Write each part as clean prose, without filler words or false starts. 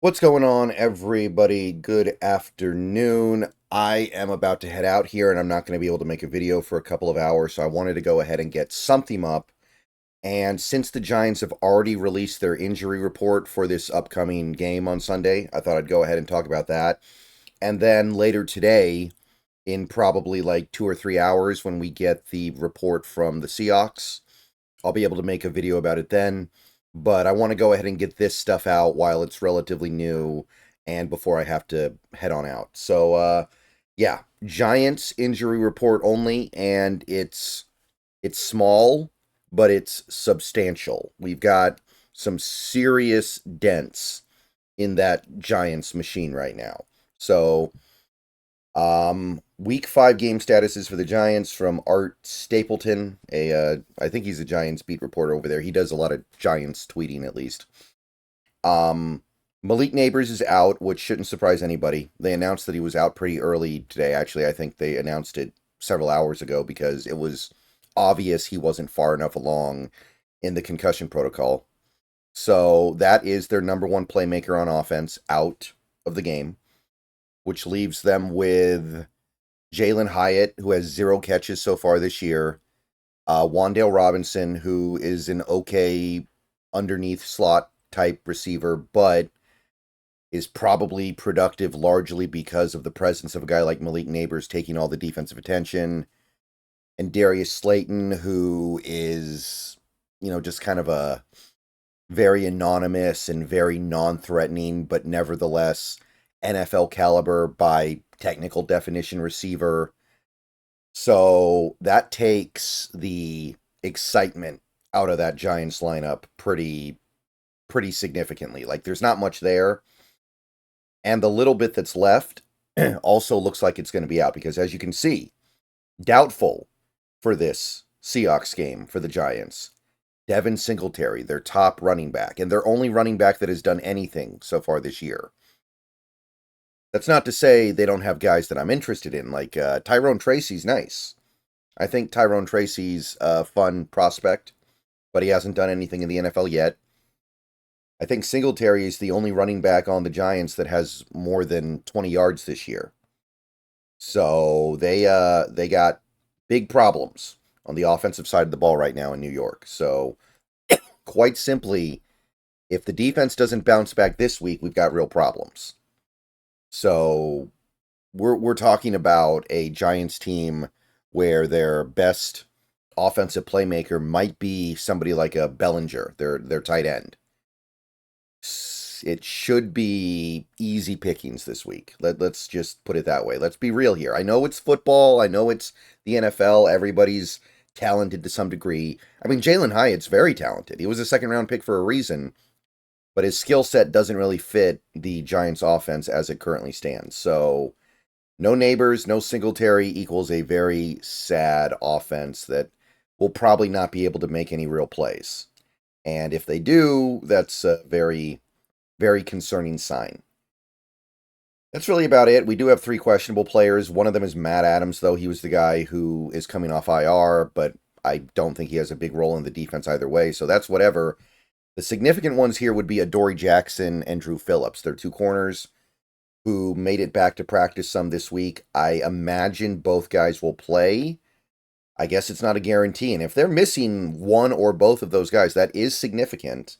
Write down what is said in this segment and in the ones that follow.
What's going on, everybody? Good afternoon. I am about to head out here, and I'm not going to be able to make a video for a couple of hours, so I wanted to go ahead and get something up. And since the Giants have already released their injury report for this upcoming game on Sunday, I thought I'd go ahead and talk about that. And then later today, in probably like 2 or 3 hours, when we get the report from the Seahawks, I'll be able to make a video about it then. But I want to go ahead and get this stuff out while it's relatively new and before I have to head on out. So, yeah, Giants injury report only, and it's small, but it's substantial. We've got some serious dents in that Giants machine right now. So, week 5 game statuses for the Giants from Art Stapleton. I think he's a Giants beat reporter over there. He does a lot of Giants tweeting, at least. Malik Nabers is out, which shouldn't surprise anybody. They announced that he was out pretty early today. Actually, I think they announced it several hours ago because it was obvious he wasn't far enough along in the concussion protocol. So that is their number one playmaker on offense out of the game, which leaves them with Jalen Hyatt, who has 0 catches so far this year, Wan'Dale Robinson, who is an okay underneath slot type receiver, but is probably productive largely because of the presence of a guy like Malik Nabers taking all the defensive attention, and Darius Slayton, who is, just kind of a very anonymous and very non-threatening, but nevertheless NFL caliber by technical definition receiver. So that takes the excitement out of that Giants lineup pretty significantly. Like, there's not much there. And the little bit that's left also looks like it's going to be out because, as you can see, doubtful for this Seahawks game for the Giants. Devin Singletary, their top running back, and their only running back that has done anything so far this year. That's not to say they don't have guys that I'm interested in, like Tyrone Tracy's nice. I think Tyrone Tracy's a fun prospect, but he hasn't done anything in the NFL yet. I think Singletary is the only running back on the Giants that has more than 20 yards this year. So they got big problems on the offensive side of the ball right now in New York. So quite simply, if the defense doesn't bounce back this week, we've got real problems. So we're talking about a Giants team where their best offensive playmaker might be somebody like a Bellinger, their tight end. It should be easy pickings this week. Let's just put it that way. Let's be real here. I know it's football. I know it's the NFL. Everybody's talented to some degree. I mean, Jalen Hyatt's very talented. He was a second-round pick for a reason, but his skill set doesn't really fit the Giants' offense as it currently stands. So no Nabers, no Singletary equals a very sad offense that will probably not be able to make any real plays. And if they do, that's a very, very concerning sign. That's really about it. We do have 3 questionable players. One of them is Matt Adams, though. He was the guy who is coming off IR, but I don't think he has a big role in the defense either way. So that's whatever. The significant ones here would be Adoree Jackson and Drew Phillips. They're 2 corners who made it back to practice some this week. I imagine both guys will play. I guess it's not a guarantee. And if they're missing one or both of those guys, that is significant.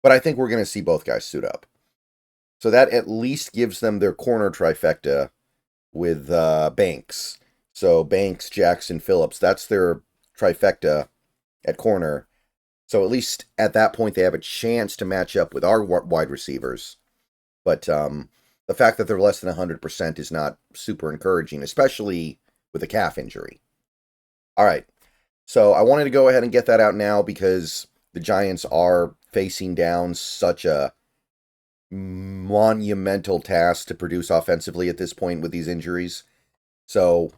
But I think we're going to see both guys suit up. So that at least gives them their corner trifecta with Banks. So Banks, Jackson, Phillips, that's their trifecta at corner. So at least at that point, they have a chance to match up with our wide receivers. But the fact that they're less than 100% is not super encouraging, especially with a calf injury. All right, so I wanted to go ahead and get that out now because the Giants are facing down such a monumental task to produce offensively at this point with these injuries. So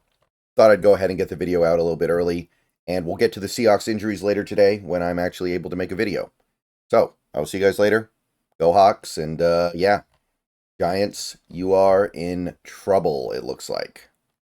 thought I'd go ahead and get the video out a little bit early, and we'll get to the Seahawks injuries later today when I'm actually able to make a video. So I'll see you guys later. Go Hawks, and yeah, Giants, you are in trouble, it looks like.